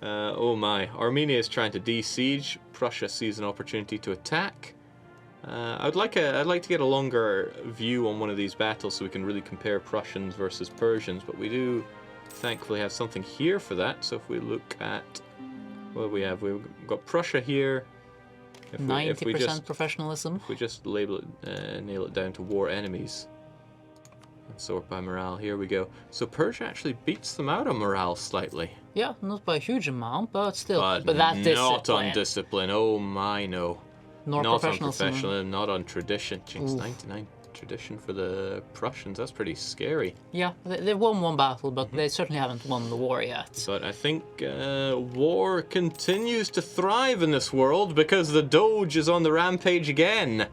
Oh my, Armenia is trying to de-siege. Prussia sees an opportunity to attack. I'd like to get a longer view on one of these battles so we can really compare Prussians versus Persians, but we do thankfully have something here for that. So if we look at what we have, we've got Prussia here. 90% professionalism. If we just label it, nail it down to war enemies. And sort by morale, here we go. So Persia actually beats them out on morale slightly. Yeah, not by a huge amount, but still. But that not on discipline, oh my no. Nor Not on professionalism. professionalism, not on tradition. Jinx, 99 tradition for the Prussians, that's pretty scary. Yeah, they won one battle, but they certainly haven't won the war yet. But I think war continues to thrive in this world because the Doge is on the rampage again.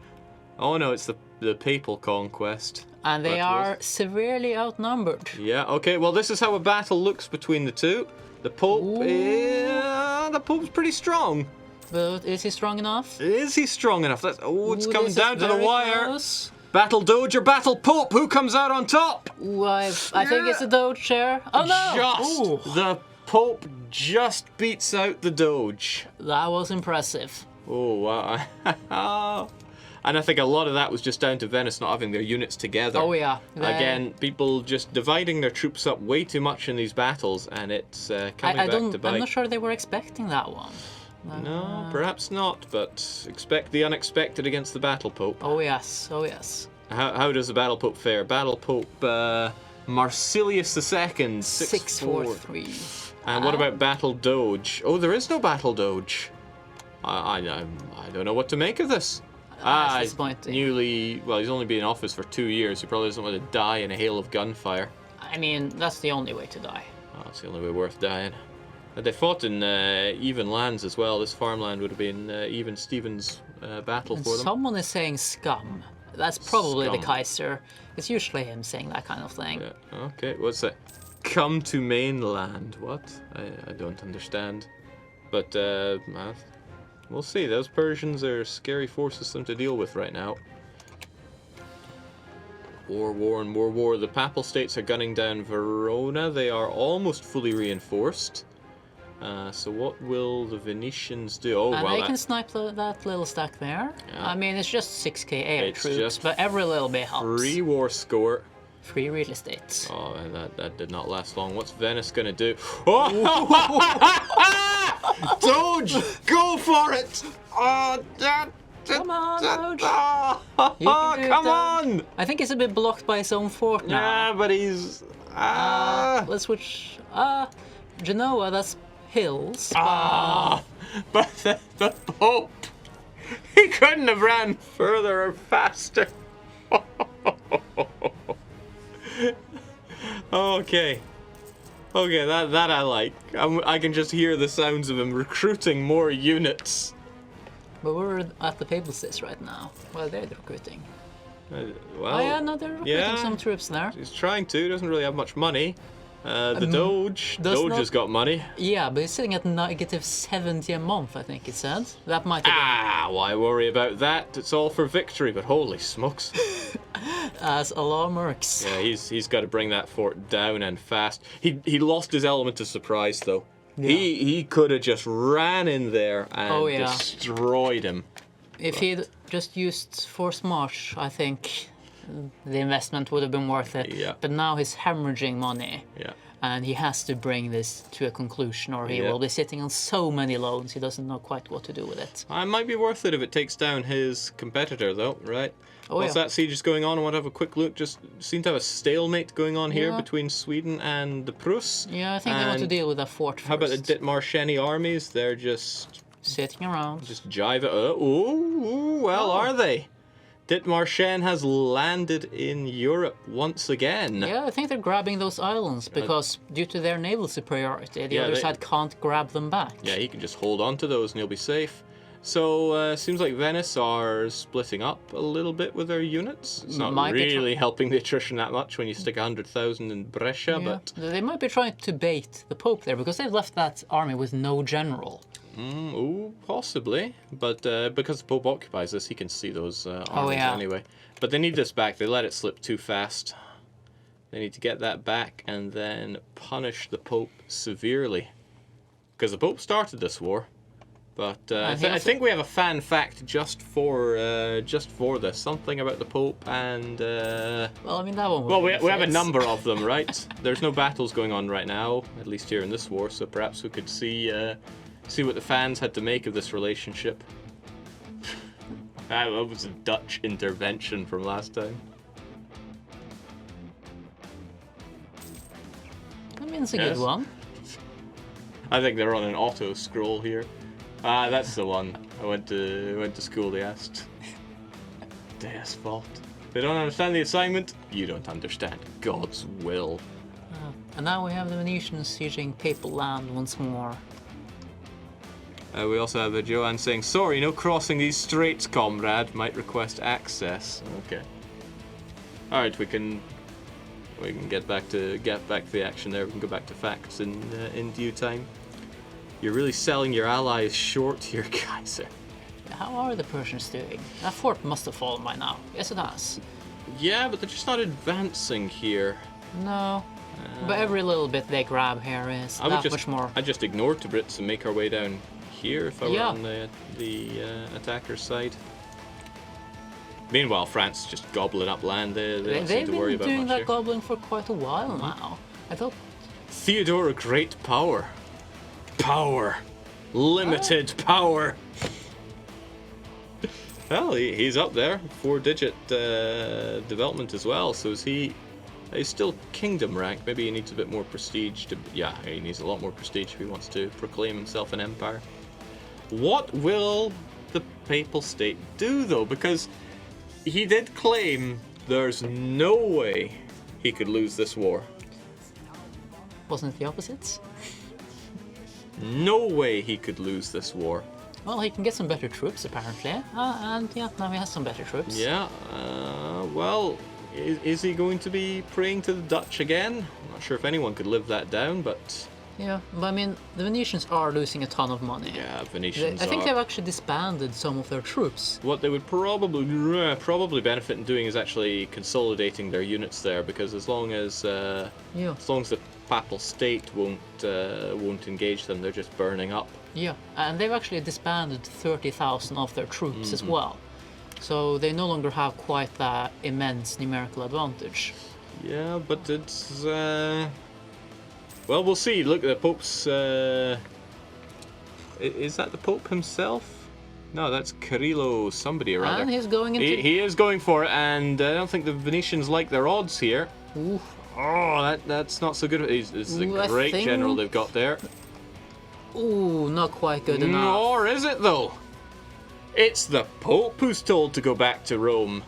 Oh no, it's the papal conquest. And they are severely outnumbered. Yeah, okay, well this is how a battle looks between the two. The Pope, the Pope's pretty strong. But is he strong enough? Is he strong enough? It's coming down to the very wire. close. Battle Doge or Battle Pope, who comes out on top? Ooh, I think it's the Doge chair. Oh no! Just the Pope just beats out the Doge. That was impressive. Oh wow. And I think a lot of that was just down to Venice not having their units together. Oh yeah. Again, people just dividing their troops up way too much in these battles, and it's coming back to bite. I'm not sure they were expecting that one. No, perhaps not, but expect the unexpected against the Battle Pope. Oh yes, oh yes. How does the Battle Pope fare? Battle Pope Marsilius II, 643. And what about Battle Doge? Oh, there is no Battle Doge. I don't know what to make of this. That's disappointing. He's only been in office for 2 years. He probably doesn't want to die in a hail of gunfire. I mean, that's the only way to die. Oh, that's the only way worth dying. They fought in even lands as well. This farmland would have been even Stephen's battle for them. Someone is saying scum. That's probably Scum. the Kaiser. It's usually him saying that kind of thing. Yeah. Okay, what's that? Come to mainland. What? I don't understand. But we'll see. Those Persians are scary forces to deal with right now. War and more war. The Papal States are gunning down Verona. They are almost fully reinforced. So what will the Venetians do? Oh, and well, they can snipe that little stack there. Yeah. I mean, it's just 6k air It's troops, just but every little bit helps. free war score. Free real estate. Oh, and that did not last long. What's Venice gonna do? Oh! Doge, go for it! Oh, Come on, Doge. Oh, You can do it, come Doge. on! I think he's a bit blocked by his own fort now. Yeah, but he's Let's switch. Genoa, that's hills. But the Pope, he couldn't have ran further or faster. Okay, that I like. I can just hear the sounds of him recruiting more units. But we're at the Papal States right now. Well, they're recruiting. Well, Oh yeah, no, they're recruiting some troops there. He's trying to. He doesn't really have much money. The Doge has got money. Yeah, but he's sitting at -70 a month, I think it said. That might have been... Why worry about that? It's all for victory, but holy smokes. As Allah mercs. Yeah, he's got to bring that fort down and fast. He lost his element of surprise, though. Yeah. He could have just ran in there and destroyed him. If he'd just used forced march, I think the investment would have been worth it. Yeah. But now he's hemorrhaging money. Yeah. And he has to bring this to a conclusion, or he will be sitting on so many loans he doesn't know quite what to do with it. It might be worth it if it takes down his competitor, though, right? Oh, Whilst that siege is going on, I want to have a quick look. Just seem to have a stalemate going on here Yeah. between Sweden and the Prus. Yeah, I think they want to deal with that fort first. How about the Dithmarsheni armies? They're just Sitting around. jive it. Are they? Dithmarschen has landed in Europe once again. Yeah, I think they're grabbing those islands because due to their naval superiority, the other side can't grab them back. Yeah, he can just hold on to those and he'll be safe. So, seems like Venice are splitting up a little bit with their units. It's not really helping the attrition that much when you stick 100,000 in Brescia, but... They might be trying to bait the Pope there because they've left that army with no general. Possibly. But because the Pope occupies this, he can see those armies anyway. But they need this back. They let it slip too fast. They need to get that back and then punish the Pope severely. because the Pope started this war. But I think we have a fan fact just for this. Something about the Pope and... well, I mean, that one... Well, we have a number of them, right? There's no battles going on right now, at least here in this war, so perhaps we could see what the fans had to make of this relationship. That was a Dutch intervention from last time. I mean, it's a good one. I think they're on an auto scroll here. Ah, that's the one. I went to school. They asked. Deus fault. They don't understand the assignment. You don't understand God's will. And now we have the Venetians sieging papal land once more. We also have Joanne saying, "Sorry, no crossing these straits, comrade. Might request access." Okay. All right, we can get back to the action there. We can go back to facts in due time. You're really selling your allies short here, Kaiser. How are the Persians doing? That fort must have fallen by now. Yes, it has. Yeah, but they're just not advancing here. No. But every little bit they grab here is much more. I'd just ignore the Brits and make our way down here if I were on the attacker's side. Meanwhile, France is just gobbling up land. They don't seem to worry about much. They've been doing that here. gobbling for quite a while now. I thought... Theodore, a great power. Power. Limited power. Well, he's up there. 4-digit development as well. So is he... He's still kingdom rank. Maybe he needs a bit more prestige to... Yeah, he needs a lot more prestige if he wants to proclaim himself an empire. What will the papal state do, though? Because he did claim there's no way he could lose this war. Wasn't it the opposites? No way he could lose this war. Well, he can get some better troops, apparently. And yeah, now he has some better troops. Yeah, well, is he going to be praying to the Dutch again? I'm not sure if anyone could live that down, but... Yeah, but I mean, the Venetians are losing a ton of money. Yeah, Venetians I think they've actually disbanded some of their troops. What they would probably benefit in doing is actually consolidating their units there, because as long as the papal state won't engage them, they're just burning up. Yeah, and they've actually disbanded 30,000 of their troops as well. So they no longer have quite that immense numerical advantage. Yeah, but it's... Well, we'll see. Look, the Pope's... Is that the Pope himself? No, that's Carrillo somebody or other. And he's going into... He is going for it, and I don't think the Venetians like their odds here. Ooh. Oh, that's not so good. This is a great general they've got there. Ooh, not quite good enough. Or is it, though? It's the Pope who's told to go back to Rome.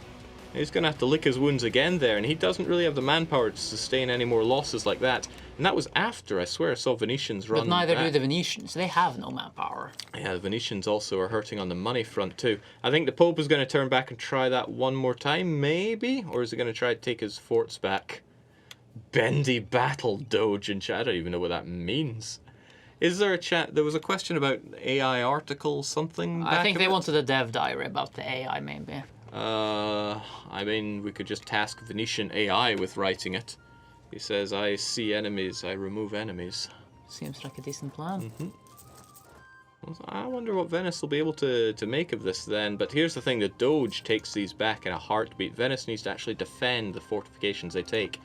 He's going to have to lick his wounds again there, and he doesn't really have the manpower to sustain any more losses like that. And that was after, I swear, I saw Venetians run. But neither do the Venetians. They have no manpower. Yeah, the Venetians also are hurting on the money front too. I think the Pope is going to turn back and try that one more time, maybe? Or is he going to try to take his forts back? Bendy battle doge in chat. I don't even know what that means. Is there a chat? There was a question about AI articles, something. I think they wanted a dev diary about the AI, maybe. I mean, we could just task Venetian AI with writing it. He says, I see enemies, I remove enemies. Seems like a decent plan. I wonder what Venice will be able to make of this then. But here's the thing, the Doge takes these back in a heartbeat. Venice needs to actually defend the fortifications they take.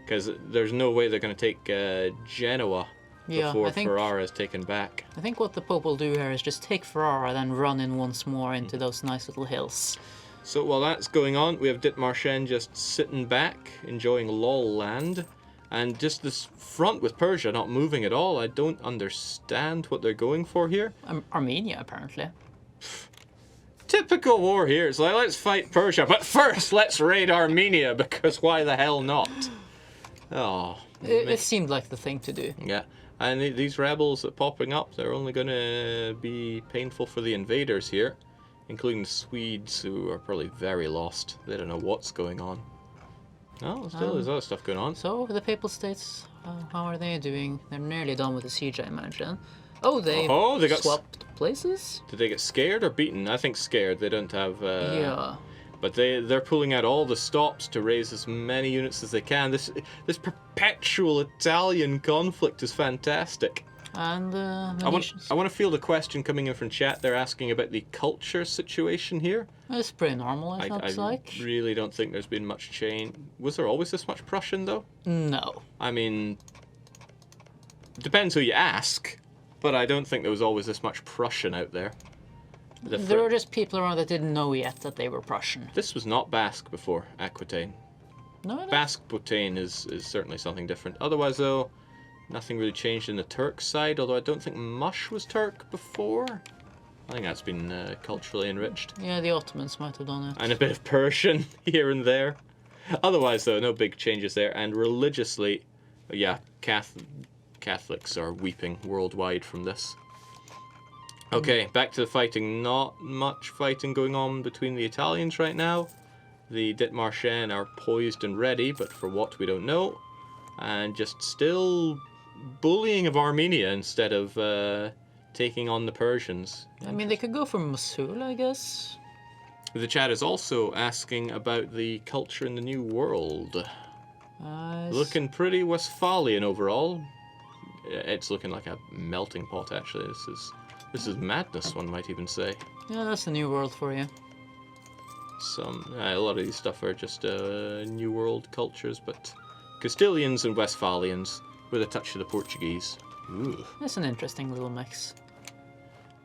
Because there's no way they're going to take Genoa before Ferrara is taken back. I think what the Pope will do here is just take Ferrara, then run in once more into those nice little hills. So while that's going on, we have Dithmarschen just sitting back, enjoying lol land. And just this front with Persia not moving at all. I don't understand what they're going for here. Armenia, apparently. Typical war here. It's like, let's fight Persia, but first let's raid Armenia, because why the hell not? Oh, it seemed like the thing to do. Yeah, and these rebels that are popping up, they're only going to be painful for the invaders here, including the Swedes, who are probably very lost. They don't know what's going on. Oh, still there's other stuff going on. So, the Papal States, how are they doing? They're nearly done with the siege, I imagine. Oh, they got swapped places? Did they get scared or beaten? I think scared. They don't have... yeah. But they're pulling out all the stops to raise as many units as they can. This perpetual Italian conflict is fantastic. And I want to feel the question coming in from chat. They're asking about the culture situation here. It's pretty normal, it looks like. I really don't think there's been much change. Was there always this much Prussian, though? No. I mean, depends who you ask, but I don't think there was always this much Prussian out there. There were just people around that didn't know yet that they were Prussian. This was not Basque before Aquitaine. No, Basque Bretagne is certainly something different. Otherwise, though, nothing really changed in the Turk side, although I don't think Mush was Turk before. I think that's been culturally enriched. Yeah, the Ottomans might have done it. And a bit of Persian here and there. Otherwise, though, no big changes there. And religiously, yeah, Catholics are weeping worldwide from this. Okay, back to the fighting. Not much fighting going on between the Italians right now. The Dithmarschen are poised and ready, but for what we don't know. And just still bullying of Armenia instead of taking on the Persians. I mean, they could go for Mosul, I guess. The chat is also asking about the culture in the New World. Looking pretty Westphalian overall. It's looking like a melting pot, actually. This is madness, one might even say. Yeah, that's the New World for you. A lot of these stuff are just New World cultures, but Castilians and Westphalians with a touch of the Portuguese. Ooh. That's an interesting little mix.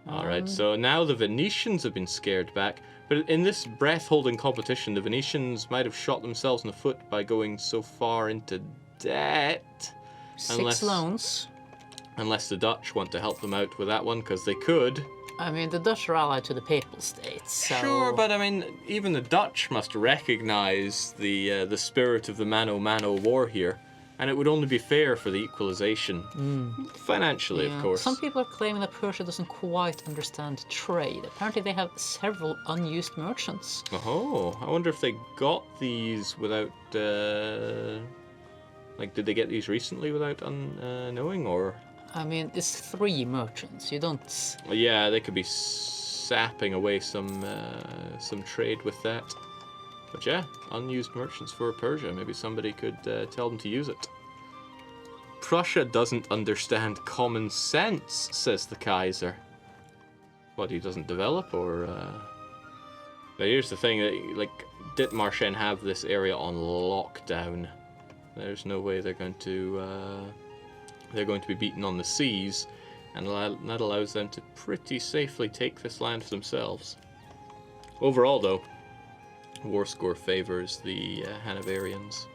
Alright, so now the Venetians have been scared back, but in this breath-holding competition, the Venetians might have shot themselves in the foot by going so far into debt. 6 loans. Unless the Dutch want to help them out with that one, because they could. I mean, the Dutch are allied to the Papal States, so... Sure, but I mean, even the Dutch must recognize the spirit of the mano-mano war here, and it would only be fair for the equalization. Financially, Yeah. of course. Some people are claiming that Persia doesn't quite understand trade. Apparently they have several unused merchants. Oh, I wonder if they got these without... like, did they get these recently without knowing, or... I mean, it's 3 merchants. You don't... Yeah, they could be sapping away some trade with that. But yeah, unused merchants for Persia. Maybe somebody could tell them to use it. Prussia doesn't understand common sense, says the Kaiser. What, he doesn't develop, or... But here's the thing, like, Dithmarschen have this area on lockdown. There's no way they're going to be beaten on the seas, and that allows them to pretty safely take this land for themselves. Overall, though, war score favors the Hanoverians.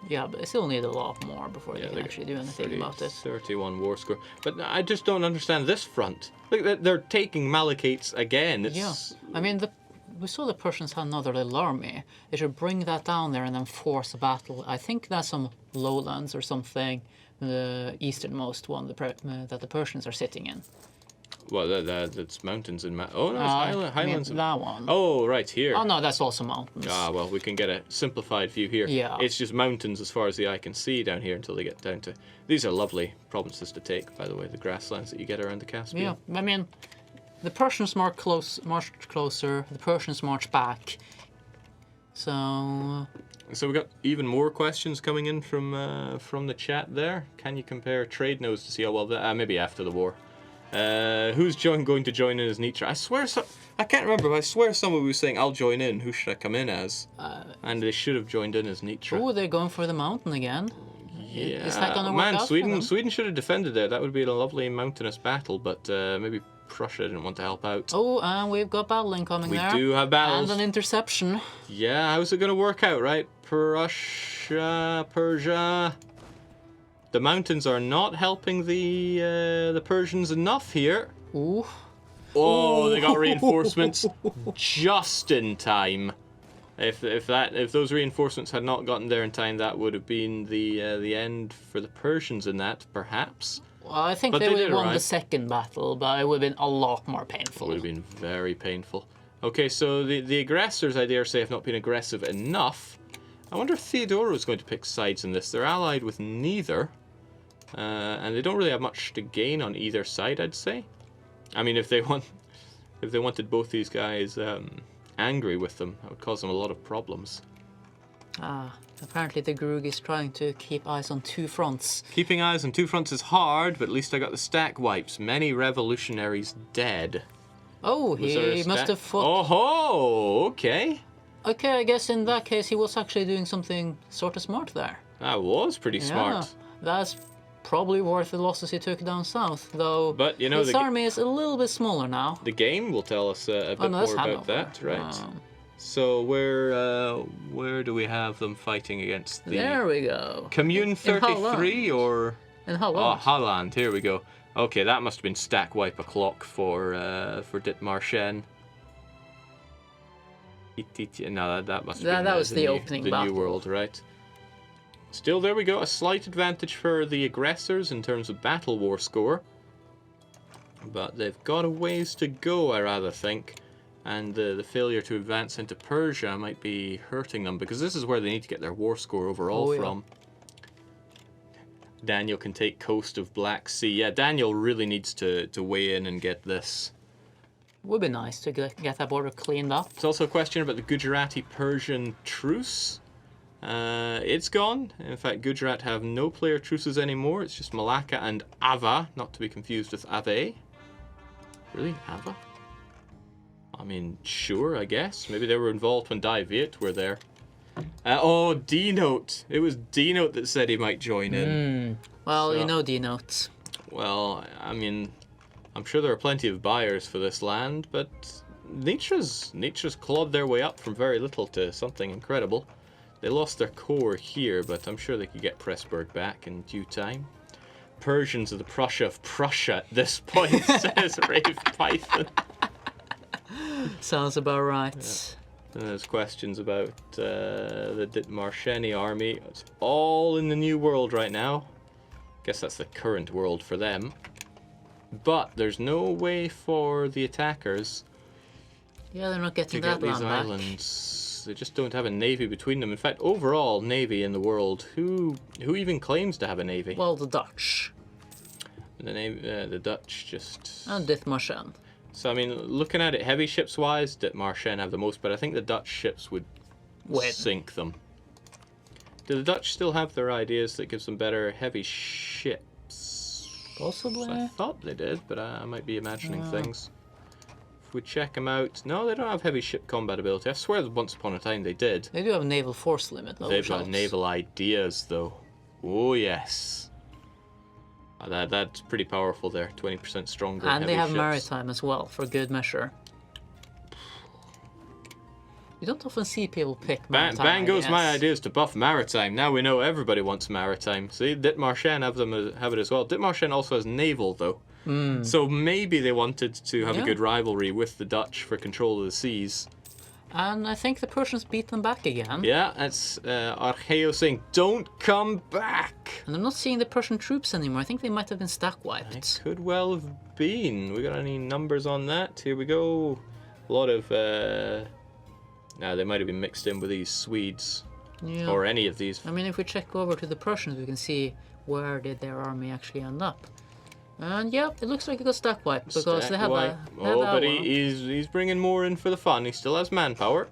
Yeah, but they still need a lot more before they can actually do anything about it. 31 war score. But I just don't understand this front. Look, they're taking Malachites again. Yeah, I mean, we saw the Persians had another little army. They should bring that down there and then force a battle. I think that's some lowlands or something, the easternmost one that the Persians are sitting in. Well, that's mountains in... Oh, no, it's highlands. I mean, that one. Oh, right here. Oh, no, that's also mountains. Ah, well, we can get a simplified view here. Yeah. It's just mountains as far as the eye can see down here until they get down to... These are lovely provinces to take, by the way, the grasslands that you get around the Caspian. Yeah, I mean, the Persians marched closer, the Persians marched back. So we got even more questions coming in from the chat there. Can you compare trade nodes to see how well that... maybe after the war. Who's going to join in as Nietzsche? I swear, I can't remember, but I swear someone was saying, I'll join in. Who should I come in as? And they should have joined in as Nietzsche. Oh, they're going for the mountain again. Yeah. Is that going to work out for them? Sweden should have defended there. That would be a lovely mountainous battle, but maybe Prussia didn't want to help out. Oh, and we've got battle incoming there. We do have battles. And an interception. Yeah, how's it going to work out, right? Persia... The mountains are not helping the Persians enough here. Ooh. Oh, they got reinforcements just in time. If those reinforcements had not gotten there in time, that would have been the end for the Persians in that, perhaps. Well, I think they would have won the second battle, but it would have been a lot more painful. It would have been very painful. Okay, so the aggressors, I dare say, have not been aggressive enough. I wonder if Theodora is going to pick sides in this. They're allied with neither. And they don't really have much to gain on either side, I'd say. I mean, if they wanted both these guys angry with them, that would cause them a lot of problems. Apparently the Grug is trying to keep eyes on two fronts. Keeping eyes on two fronts is hard, but at least I got the stack wipes. Many revolutionaries dead. Oh, Was there a he must stack? have fought... Oh ho! Okay. Okay, I guess in that case he was actually doing something sort of smart there. That was pretty smart. Yeah, that's probably worth the losses he took down south, though. But, you know, his army is a little bit smaller now. The game will tell us a bit more about that, right? So where do we have them fighting against the... There we go. Commune 33 or... In Holland. Oh, Holland, here we go. Okay, that must have been stack wipe o'clock for Dithmarschen. No, that must have been that was the opening the battle. New World, right? Still, there we go. A slight advantage for the aggressors in terms of battle war score. But they've got a ways to go, I rather think. And the failure to advance into Persia might be hurting them, because this is where they need to get their war score overall from. Daniel can take coast of Black Sea. Yeah, Daniel really needs to weigh in and get this. Would be nice to get that border cleaned up. There's also a question about the Gujarati-Persian truce. It's gone. In fact, Gujarat have no player truces anymore. It's just Malacca and Ava, not to be confused with Ave. Really? Ava? I mean, sure, I guess. Maybe they were involved when Diaries were there. Oh, D-Note. It was D-Note that said he might join in. Well, So- you know D-Notes. Well, I mean, I'm sure there are plenty of buyers for this land, but Nietzsche's clawed their way up from very little to something incredible. They lost their core here, but I'm sure they could get Pressburg back in due time. Persians are the Prussia of Prussia at this point, says Rave Python. Sounds about right. And there's questions about the Dithmarsheni army. It's all in the New World right now. Guess that's the current world for them. But there's no way for the attackers Yeah, they're not to getting get that these land back. islands. They just don't have a navy between them. In fact, overall navy in the world, who even claims to have a navy? Well, the Dutch. The Dutch just... And Dithmarschen. So, I mean, looking at it heavy ships-wise, Dithmarschen have the most, but I think the Dutch ships would Win. sink them. Do the Dutch still have their ideas that gives them better heavy ships? Possibly. I thought they did, but I might be imagining things. If we check them out... No, they don't have heavy ship combat ability. I swear that once upon a time they did. They do have a naval force limit, though. They've got naval ideas, though. Oh, yes. That's pretty powerful there. 20% stronger And they heavy have ships. maritime as well, for good measure. You don't often see people pick maritime Bang goes my ideas. ideas to buff maritime. Now we know everybody wants maritime. See, Dithmarschen have it as well. Dithmarschen also has naval, though. So maybe they wanted to have a Yeah. good rivalry with the Dutch for control of the seas. And I think the Persians beat them back again. Yeah, that's Archeo saying, "Don't come back." And I'm not seeing the Persian troops anymore. I think they might have been stack wiped. It could well have been. We got any numbers on that? Here we go. A lot of... Nah, they might have been mixed in with these Swedes. Yeah. Or any of these. I mean, if we check over to the Persians, we can see where did their army actually end up. And yeah, it looks like it got stack wiped because they Stack have wipe. But he's bringing more in for the fun. He still has manpower.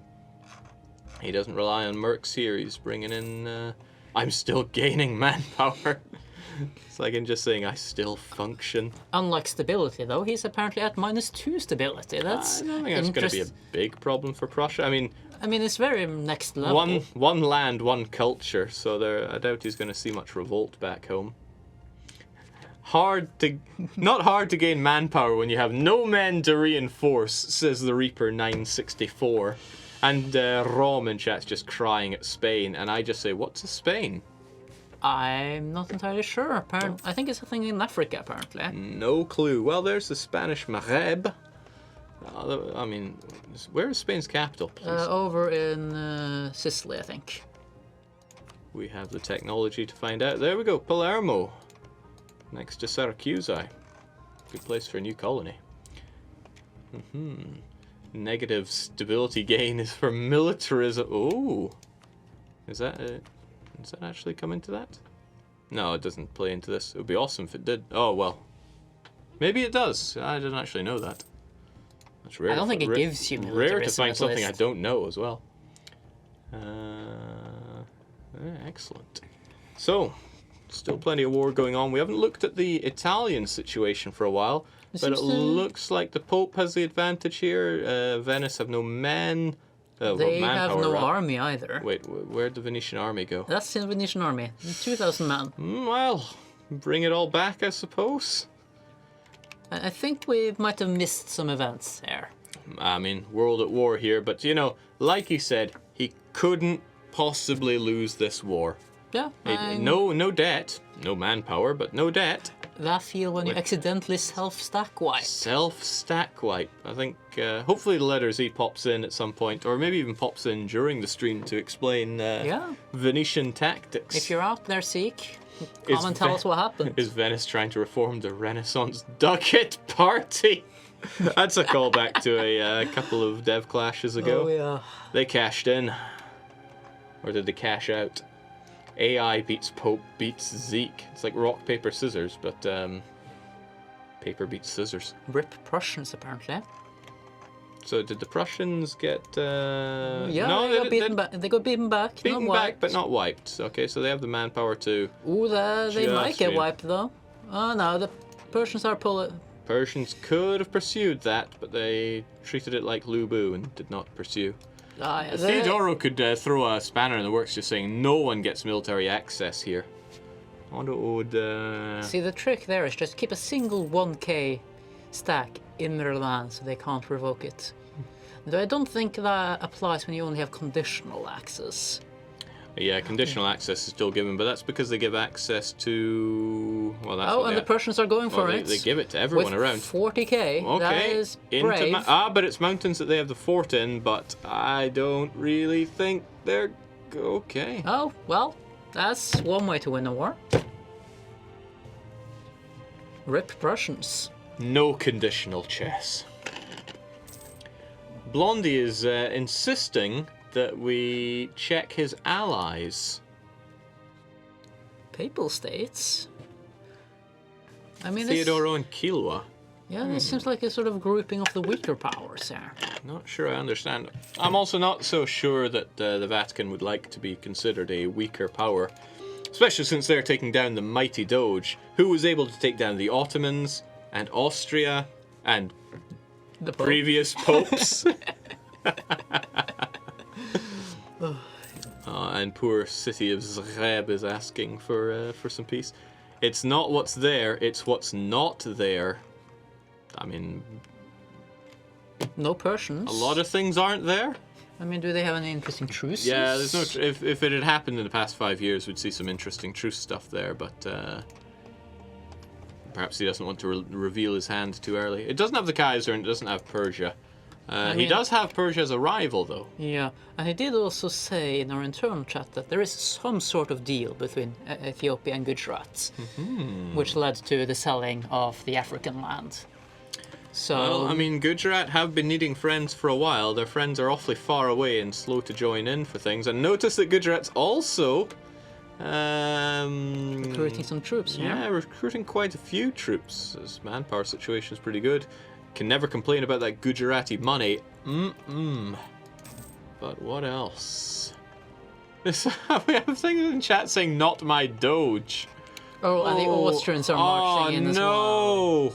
He doesn't rely on mercs here. He's bringing in... I'm still gaining manpower. It's like him just saying, I still function. Unlike stability, though, he's apparently at -2 stability. That's I don't think that's going to be a big problem for Prussia. I mean, it's very next level. one land, one culture. So I doubt he's going to see much revolt back home. Not hard to gain manpower when you have no men to reinforce, says the Reaper 964. And Rom in chat's just crying at Spain, and I just say, what's a Spain? I'm not entirely sure. I think it's a thing in Africa, apparently. No clue. Well, there's the Spanish Maghreb. I mean, where is Spain's capital, please? Over in Sicily, I think. We have the technology to find out. There we go, Palermo. Next to Syracuse. Good place for a new colony. Negative stability gain is for militarism. Oh, is that actually come into that? No, it doesn't play into this. It would be awesome if it did. Oh well, maybe it does. I didn't actually know that. That's rare. I don't think it gives you rare to militarism, find at something I least. don't know as well. Excellent. So, still plenty of war going on. We haven't looked at the Italian situation for a while, but it looks like the Pope has the advantage here. Venice have no men. They have manpower, no right? army either. Wait, where'd the Venetian army go? That's the Venetian army. 2,000 men. Well, bring it all back, I suppose. I think we might have missed some events there. I mean, world at war here, but you know, like he said, he couldn't possibly lose this war. Yeah. No debt, no manpower, but no debt. That feel when you accidentally self-stack wipe. Self-stack wipe. I think hopefully the letter Z pops in at some point, or maybe even pops in during the stream to explain Venetian tactics. If you're out there, Zeke, come and tell us what happened. Is Venice trying to reform the Renaissance ducat party? That's a callback to a couple of dev clashes ago. Oh, yeah. They cashed in. Or did they cash out? AI beats Pope beats Zeke. It's like rock, paper, scissors, but paper beats scissors. Rip Prussians, apparently. So did the Prussians get... Yeah, no, they got beaten back. They got beaten back. Beaten not back, wiped. but not wiped. Okay, so they have the manpower to... Ooh, they might get win. wiped, though. Oh, no, the Persians are pulling... Persians could have pursued that, but they treated it like Lubu and did not pursue. Theodoro could throw a spanner in the works just saying no one gets military access here. I wonder what would... See, the trick there is just keep a single 1k stack in their land so they can't revoke it. Though I don't think that applies when you only have conditional access. Yeah, conditional access is still given, but that's because they give access to... Well, that's and the Persians are going for it. They give it to everyone with around. 40k, Okay. that is brave. But it's mountains that they have the fort in, but I don't really think they're... Okay. Oh, well, that's one way to win a war. Rip Prussians. No conditional chess. Blondie is insisting that we check his allies. Papal states? I mean, Theodoro and Kilwa. Yeah, it seems like a sort of grouping of the weaker powers there. Not sure I understand. I'm also not so sure that the Vatican would like to be considered a weaker power, especially since they're taking down the mighty Doge, who was able to take down the Ottomans and Austria and The Pope. previous popes. And poor city of Zreb is asking for some peace. It's not what's there, it's what's not there. I mean, No Persians. a lot of things aren't there. I mean, do they have any interesting truces? Yeah, there's no. If it had happened in the past 5 years, we'd see some interesting truce stuff there, but perhaps he doesn't want to reveal his hand too early. It doesn't have the Kaiser and it doesn't have Persia. He does have Persia as a rival, though. Yeah, and he did also say in our internal chat that there is some sort of deal between Ethiopia and Gujarat, which led to the selling of the African land. So, Well, I mean, Gujarat have been needing friends for a while. Their friends are awfully far away and slow to join in for things. And notice that Gujarat's also... recruiting some troops, Yeah, recruiting quite a few troops. His manpower situation is pretty good. Can never complain about that Gujarati money. But what else? We have things in chat saying, not my Doge. Oh, and the Austrians are marching in as well. Oh, no!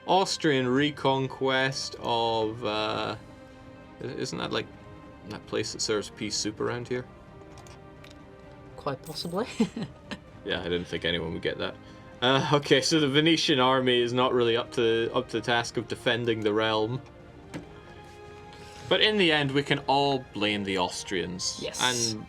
Austrian reconquest of... isn't that like that place that serves pea soup around here? Quite possibly. Yeah, I didn't think anyone would get that. Okay, so the Venetian army is not really up to the task of defending the realm. But in the end, we can all blame the Austrians. Yes. And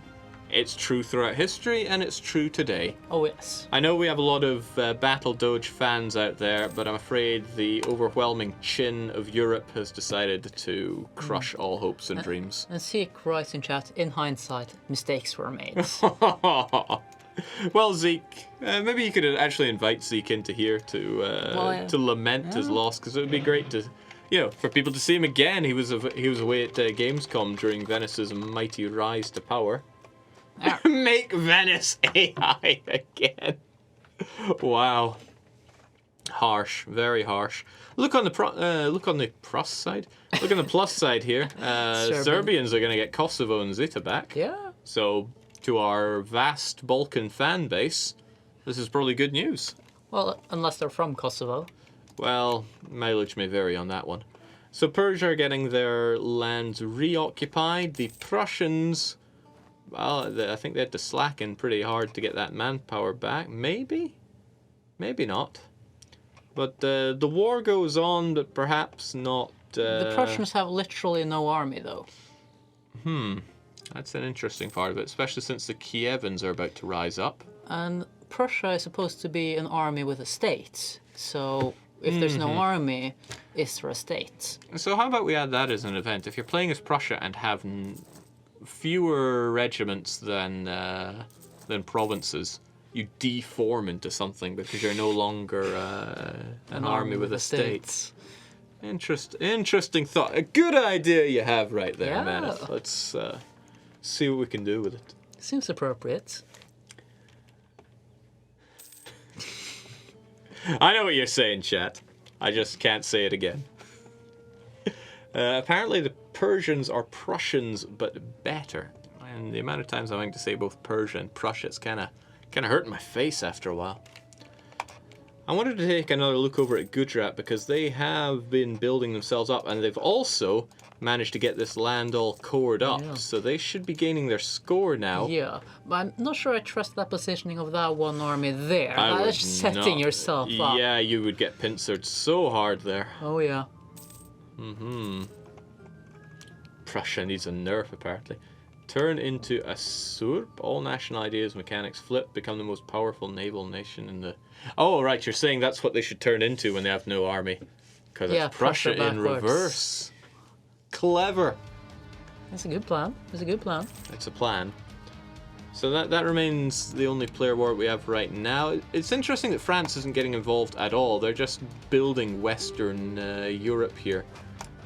it's true throughout history, and it's true today. Oh, yes. I know we have a lot of Battle Doge fans out there, but I'm afraid the overwhelming chin of Europe has decided to crush all hopes and dreams. And Zeke writes in chat, in hindsight, mistakes were made. Well, Zeke, maybe you could actually invite Zeke into here to lament his loss, because it would be great to, for people to see him again. He was away at Gamescom during Venice's mighty rise to power. Make Venice AI again. Wow. Harsh, very harsh. Look on the plus side. Look on the plus side here. Serbians are going to get Kosovo and Zeta back. Yeah. So To our vast Balkan fan base, this is probably good news. Well, unless they're from Kosovo. Well, mileage may vary on that one. So Persia are getting their lands reoccupied. The Prussians, well, I think they had to slacken pretty hard to get that manpower back. Maybe? Maybe not. But the war goes on, but perhaps not... The Prussians have literally no army, though. That's an interesting part of it, especially since the Kievans are about to rise up. And Prussia is supposed to be an army with a state. So if there's no army, is there a state? So how about we add that as an event? If you're playing as Prussia and have fewer regiments than provinces, you deform into something because you're no longer an army with a state. Interesting thought. A good idea you have right there, Yeah. Maneth. Let's see what we can do with it. Seems appropriate. I know what you're saying, chat. I just can't say it again. Apparently the Persians are Prussians, but better. And the amount of times I'm having to say both Persia and Prussia, it's kind of hurting my face after a while. I wanted to take another look over at Gujarat because they have been building themselves up, and they've also managed to get this land all cored up. Yeah. So they should be gaining their score now. Yeah, but I'm not sure I trust that positioning of that one army there. I would That's setting not- yourself up. Yeah, you would get pincered so hard there. Oh, yeah. Prussia needs a nerf, apparently. Turn into a surp. All national ideas, mechanics flip. Become the most powerful naval nation in the... Oh, right, you're saying that's what they should turn into when they have no army. Because Yeah, it's Prussia Prussia in backwards. reverse. Clever. That's a good plan. It's a good plan. It's a plan. So that remains the only player war we have right now. It's interesting that France isn't getting involved at all. They're just building Western Europe here.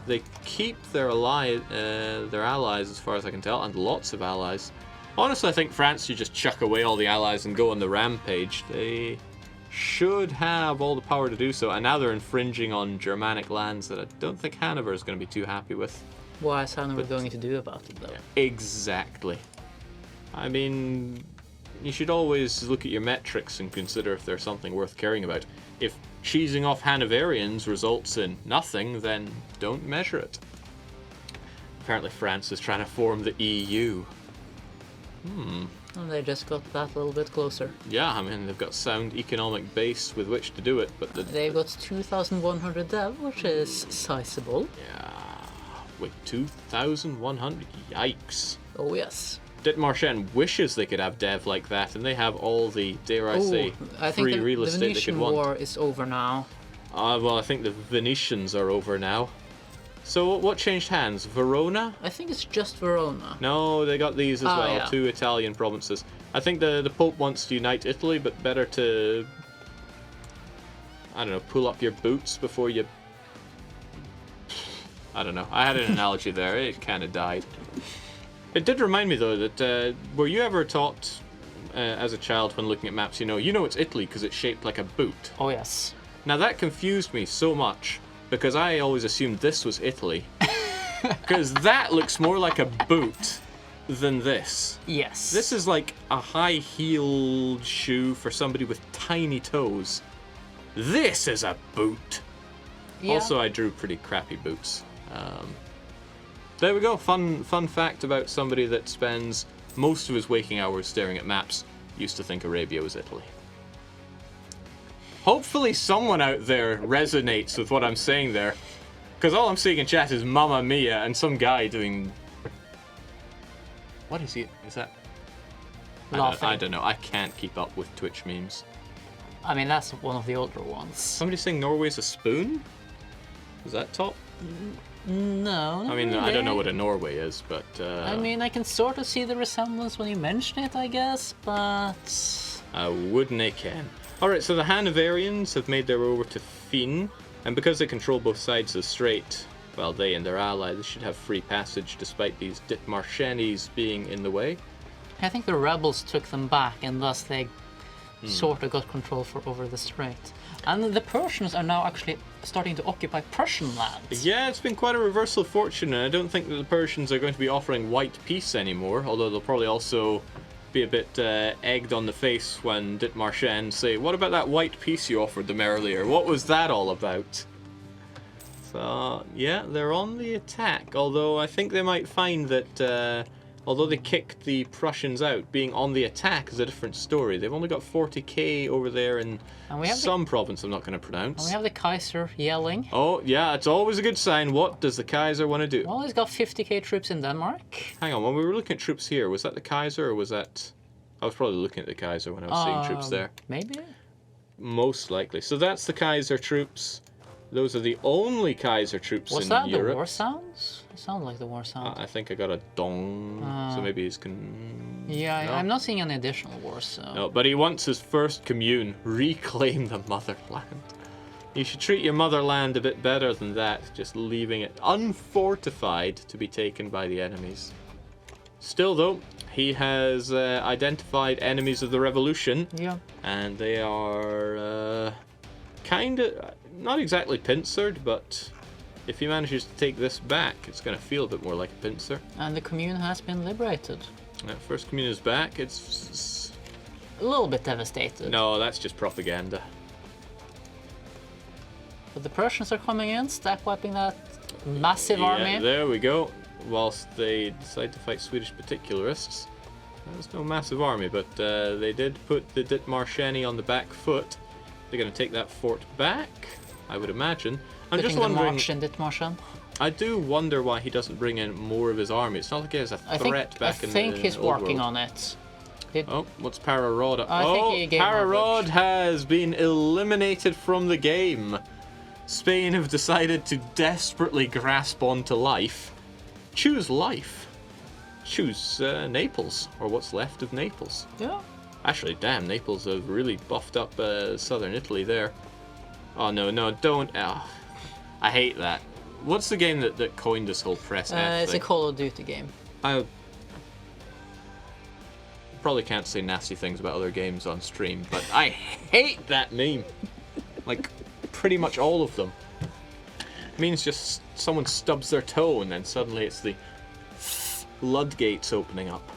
They keep their allies, as far as I can tell, and lots of allies. Honestly, I think France should just chuck away all the allies and go on the rampage. They should have all the power to do so, and now they're infringing on Germanic lands that I don't think Hanover is going to be too happy with. What is Hanover going to do about it, though? Exactly. I mean, you should always look at your metrics and consider if there's something worth caring about. If cheesing off Hanoverians results in nothing, then don't measure it. Apparently France is trying to form the EU. And they just got that a little bit closer. Yeah, I mean, they've got sound economic base with which to do it, but They've got 2,100 dev, which is sizable. yeah, wait, 2,100? Yikes. Oh, yes. Dithmarschen wishes they could have dev like that, and they have all the, dare I say, I think free real the estate they could Venetian want. War is over now. Well, I think the Venetians are over now. So what changed hands? Verona? I think it's just Verona. No, they got these as well. yeah. 2 Italian provinces. I think the Pope wants to unite Italy, but better to, I don't know, pull up your boots before you... I don't know. I had an analogy there. It kind of died. It did remind me, though, that were you ever taught as a child when looking at maps, you know it's Italy because it's shaped like a boot? Oh, yes. Now that confused me so much because I always assumed this was Italy. Because that looks more like a boot than this. Yes. This is like a high-heeled shoe for somebody with tiny toes. This is a boot. Yeah. Also, I drew pretty crappy boots. There we go. Fun fact about somebody that spends most of his waking hours staring at maps. Used to think Arabia was Italy. Hopefully someone out there resonates with what I'm saying there. Because all I'm seeing in chat is Mamma Mia and some guy doing... What is he? Is that... Laughing. I don't know. I can't keep up with Twitch memes. I mean, that's one of the older ones. Somebody saying Norway's a spoon? Is that top? No. I mean, I don't know what a Norway is, but... I mean, I can sort of see the resemblance when you mention it, I guess, but... I wouldn't I can. Alright, so the Hanoverians have made their way over to Finn, and because they control both sides of the strait, well, they and their allies should have free passage despite these Dithmarschenis being in the way. I think the rebels took them back, and thus they sort of got control over the strait. And the Persians are now actually starting to occupy Prussian lands. Yeah, it's been quite a reversal of fortune, and I don't think that the Persians are going to be offering white peace anymore, although they'll probably also be a bit egged on the face when Dithmarschen say, "What about that white piece you offered them earlier? What was that all about?" So yeah, they're on the attack. Although I think they might find that although they kicked the Prussians out, being on the attack is a different story. They've only got 40k over there in some province I'm not going to pronounce. And we have the Kaiser yelling. Oh yeah, it's always a good sign. What does the Kaiser want to do? Well, he's got 50k troops in Denmark. Hang on, when we were looking at troops here, was that the Kaiser or was that... I was probably looking at the Kaiser when I was seeing troops there. Maybe? Most likely. So that's the Kaiser troops. Those are the only Kaiser troops in Europe. Was that the war sounds? It sounded like the war sound. I think I got a dong, so maybe he's Yeah, no? I'm not seeing any additional wars, so... No, but he wants his first commune. Reclaim the motherland. You should treat your motherland a bit better than that, just leaving it unfortified to be taken by the enemies. Still though, he has identified enemies of the revolution. Yeah. And they are kind of, not exactly pincered, but if he manages to take this back, it's going to feel a bit more like a pincer. And the commune has been liberated. That first commune is back. It's a little bit devastated. No, that's just propaganda. But the Persians are coming in, stack wiping that massive army. There we go. Whilst they decide to fight Swedish particularists. There's no massive army, but they did put the Dithmarschen on the back foot. They're going to take that fort back, I would imagine. I'm just wondering. I do wonder why he doesn't bring in more of his army. It's not like he has a threat back in the I think he's working on it. Oh, what's Pararod? Oh, Pararod has been eliminated from the game. Spain have decided to desperately grasp onto life. Choose life. Choose Naples, or what's left of Naples. Yeah. Actually, damn, Naples have really buffed up southern Italy there. Oh, no, don't. Oh, I hate that. What's the game that coined this whole press F It's thing? a Call of Duty game. I probably can't say nasty things about other games on stream, but I hate that meme. Like, pretty much all of them. It means just someone stubs their toe and then suddenly it's the floodgates opening up.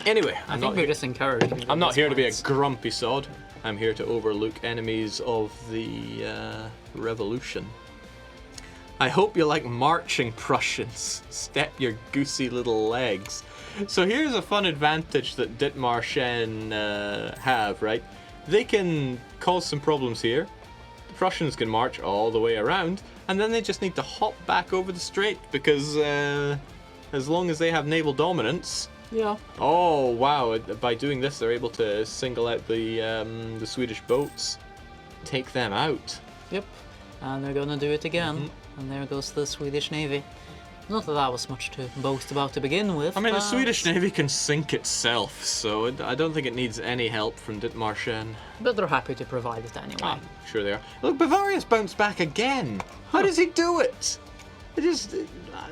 Anyway, I think we're just encouraging. I'm not here to be a grumpy sod. I'm here to overlook enemies of the revolution. I hope you like marching, Prussians. Step your goosey little legs. So here's a fun advantage that Dithmarschen have, right? They can cause some problems here. The Prussians can march all the way around, and then they just need to hop back over the strait because as long as they have naval dominance. Yeah. Oh wow! By doing this, they're able to single out the Swedish boats, take them out. Yep. And they're gonna do it again. And there goes the Swedish Navy. Not that that was much to boast about to begin with. I mean, the Swedish Navy can sink itself, so I don't think it needs any help from Dithmarschen. But they're happy to provide it anyway. Ah, sure they are. Look, Bavaria's bounced back again. How does he do it? It is,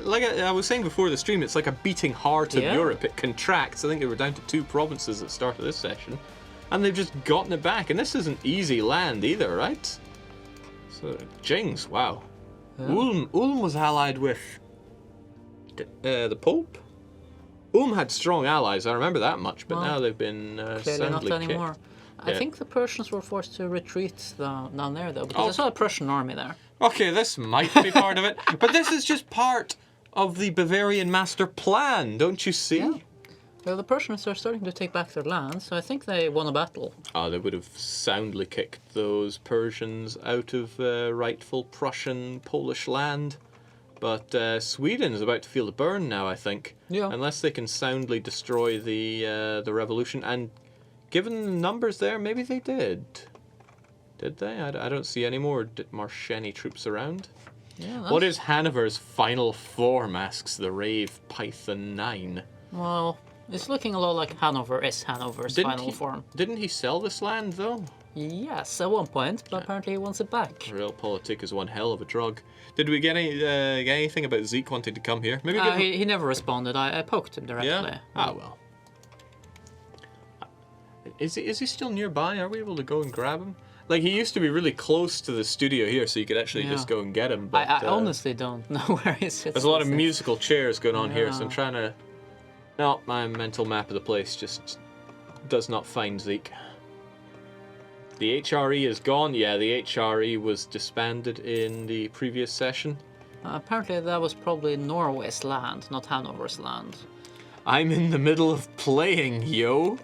like I was saying before the stream, it's like a beating heart of Europe. It contracts. I think they were down to 2 provinces at the start of this session. And they've just gotten it back. And this isn't easy land either, right? So, Jings, wow. Yeah. Ulm was allied with the Pope. Ulm had strong allies, I remember that much, but now they've been clearly not anymore. Yeah. I think the Persians were forced to retreat down there, though, because I saw a Prussian army there. Okay, this might be part of it, but this is just part of the Bavarian master plan, don't you see? Yeah. Well, the Persians are starting to take back their land, so I think they won a battle. They would have soundly kicked those Persians out of rightful Prussian Polish land. But Sweden is about to feel the burn now, I think. Yeah. Unless they can soundly destroy the revolution. And given the numbers there, maybe they did. Did they? I don't see any more Dithmarschen troops around. Yeah, What is Hanover's final form, asks the Rave Python 9. Well, it's looking a lot like Hanover is Hanover's final form. Didn't he sell this land, though? Yes, at one point, but apparently he wants it back. Realpolitik is one hell of a drug. Did we get anything about Zeke wanting to come here? Maybe he never responded. I poked him directly. Yeah? Ah, well. Is he still nearby? Are we able to go and grab him? Like, he used to be really close to the studio here, so you could actually just go and get him. But I honestly don't know where he sits. There's a lot of musical chairs going on here, so I'm trying to No, my mental map of the place just does not find Zeke. The HRE is gone. Yeah, the HRE was disbanded in the previous session. Apparently that was probably Norway's land, not Hanover's land. I'm in the middle of playing, yo.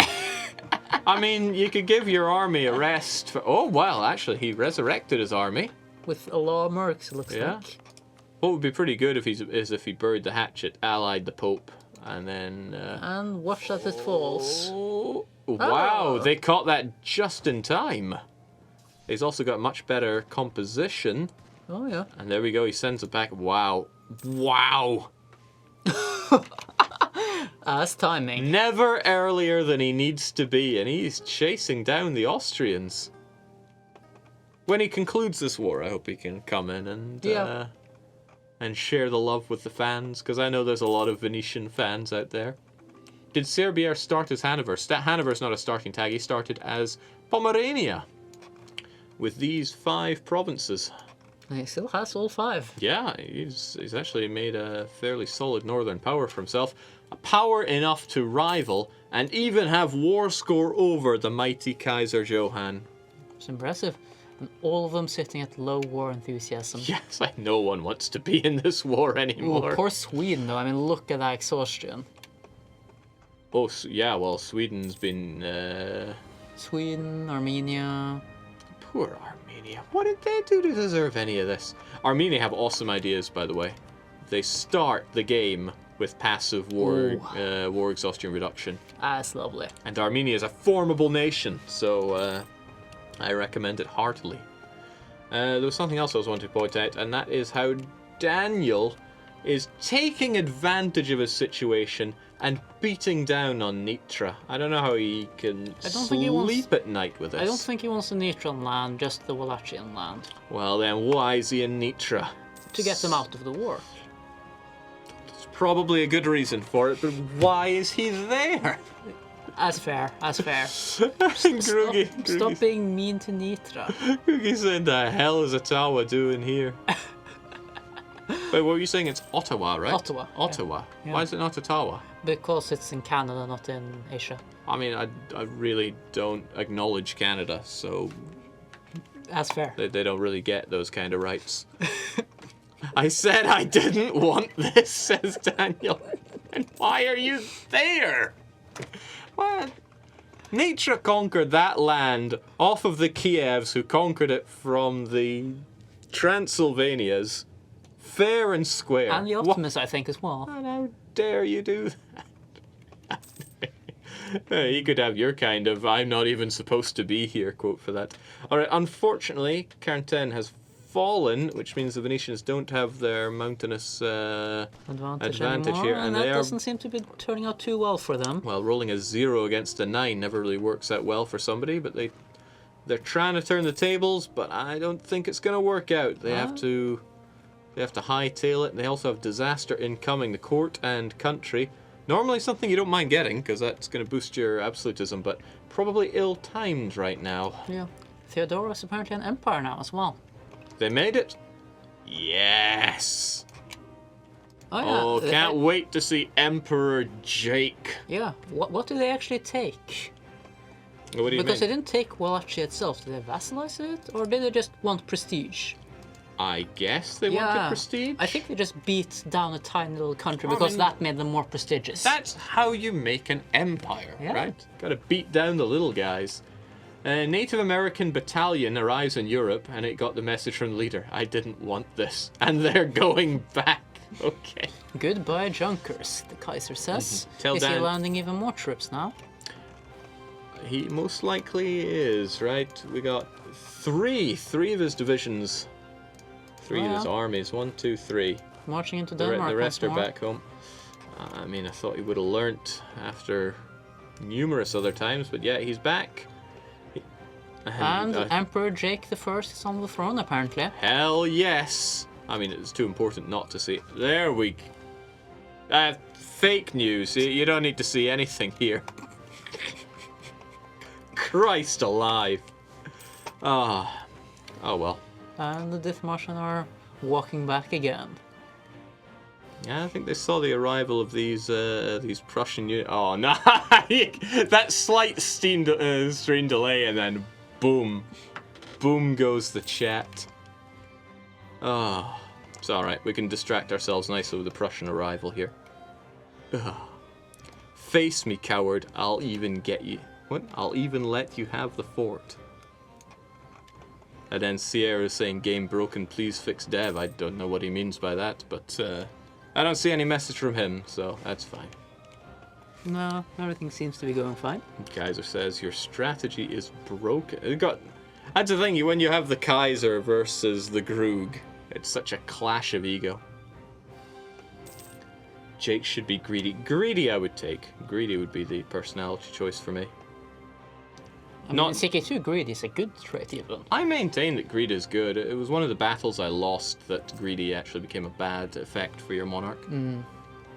I mean, you could give your army a rest. Oh, well, actually, he resurrected his army. With a lot of mercs, it looks like. What would be pretty good is if he buried the hatchet, allied the Pope, and then... And watch as it falls. Oh, wow, they caught that just in time. He's also got much better composition. Oh, yeah. And there we go, he sends it back. Wow. Wow. As timing. Never earlier than he needs to be, and he's chasing down the Austrians. When he concludes this war, I hope he can come in and share the love with the fans, because I know there's a lot of Venetian fans out there. Did Serbia start as Hanover? Hanover's not a starting tag, he started as Pomerania, with these 5 provinces. He still has all 5. Yeah, he's actually made a fairly solid northern power for himself. A power enough to rival and even have war score over the mighty Kaiser Johann. It's impressive. And all of them sitting at low war enthusiasm. Yes, no one wants to be in this war anymore. Ooh, poor Sweden, though. I mean, look at that exhaustion. Oh, yeah, well, Sweden's been... Sweden, Armenia... Poor Armenia. What did they do to deserve any of this? Armenia have awesome ideas, by the way. They start the game with passive war exhaustion reduction. That's lovely. And Armenia is a formidable nation, so I recommend it heartily. There was something else I was wanting to point out, and that is how Daniel is taking advantage of his situation and beating down on Nitra. I don't know how he can sleep at night with this. I don't think he wants the Nitran land, just the Wallachian land. Well then, why is he in Nitra? To get them out of the war. There's probably a good reason for it, but why is he there? As fair. Gruggy. Stop being mean to Nitra. Gruggy saying, the hell is Ottawa doing here? Wait, what were you saying? It's Ottawa, right? Ottawa. Yeah. Why is it not Ottawa? Because it's in Canada, not in Asia. I mean, I really don't acknowledge Canada, so... That's fair. They don't really get those kind of rights. I said I didn't want this, says Daniel. And why are you there? What? Nitra conquered that land off of the Kievs, who conquered it from the Transylvanias, fair and square. And the Ottomans, I think, as well. And how dare you do that? You could have your kind of "I'm not even supposed to be here" quote for that. Alright, unfortunately, Carnten has fallen, which means the Venetians don't have their mountainous advantage here. And that doesn't seem to be turning out too well for them. Well, rolling a 0 against a 9 never really works out well for somebody, but they're trying to turn the tables, but I don't think it's going to work out. They have to hightail it. They also have disaster incoming, the court and country. Normally something you don't mind getting, because that's going to boost your absolutism, but probably ill-timed right now. Yeah. Theodora is apparently an empire now as well. They made it? Yes! Oh, yeah. Can't wait to see Emperor Jake. Yeah. What do they actually take? What do you Because mean? they didn't take Wallachia itself. Did they vassalize it? Or did they just want prestige? I guess they wanted prestige. I think they just beat down a tiny little country because that made them more prestigious. That's how you make an empire, right? Gotta beat down the little guys. A Native American battalion arrives in Europe, and it got the message from the leader, I didn't want this. And they're going back. Okay. Goodbye, Junkers, the Kaiser says. Is he landing even more troops now? He most likely is, right? We got three of his divisions. Three of his armies. 1, 2, 3. Marching into Denmark. The rest are back home. I mean, I thought he would have learnt after numerous other times, but yeah, he's back. And Emperor Jake I is on the throne, apparently. Hell yes! I mean, it's too important not to see. There we go. Fake news. You don't need to see anything here. Christ alive. Oh well. And the Dithmarschen are walking back again. Yeah, I think they saw the arrival of these Prussian units. Oh no! That slight strain delay, and then boom, boom goes the chat. Oh, it's all right. We can distract ourselves nicely with the Prussian arrival here. Ugh. Face me, coward. I'll even get you. What? I'll even let you have the fort. And then Sierra is saying, game broken, please fix dev. I don't know what he means by that, but I don't see any message from him, so that's fine. No, everything seems to be going fine. Kaiser says, your strategy is broken. That's the thing, when you have the Kaiser versus the Grug, it's such a clash of ego. Jake should be greedy. Greedy I would take. Greedy would be the personality choice for me. I mean, in CK2, greed is a good trait even. I maintain that greed is good. It was one of the battles I lost that greedy actually became a bad effect for your monarch.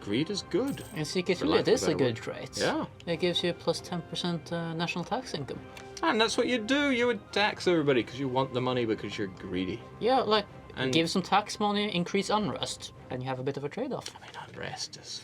Greed is good. In CK2, it is a good trait. Yeah. It gives you plus 10% national tax income. And that's what you do. You would tax everybody because you want the money because you're greedy. Yeah, give some tax money, increase unrest, and you have a bit of a trade-off. I mean, unrest is...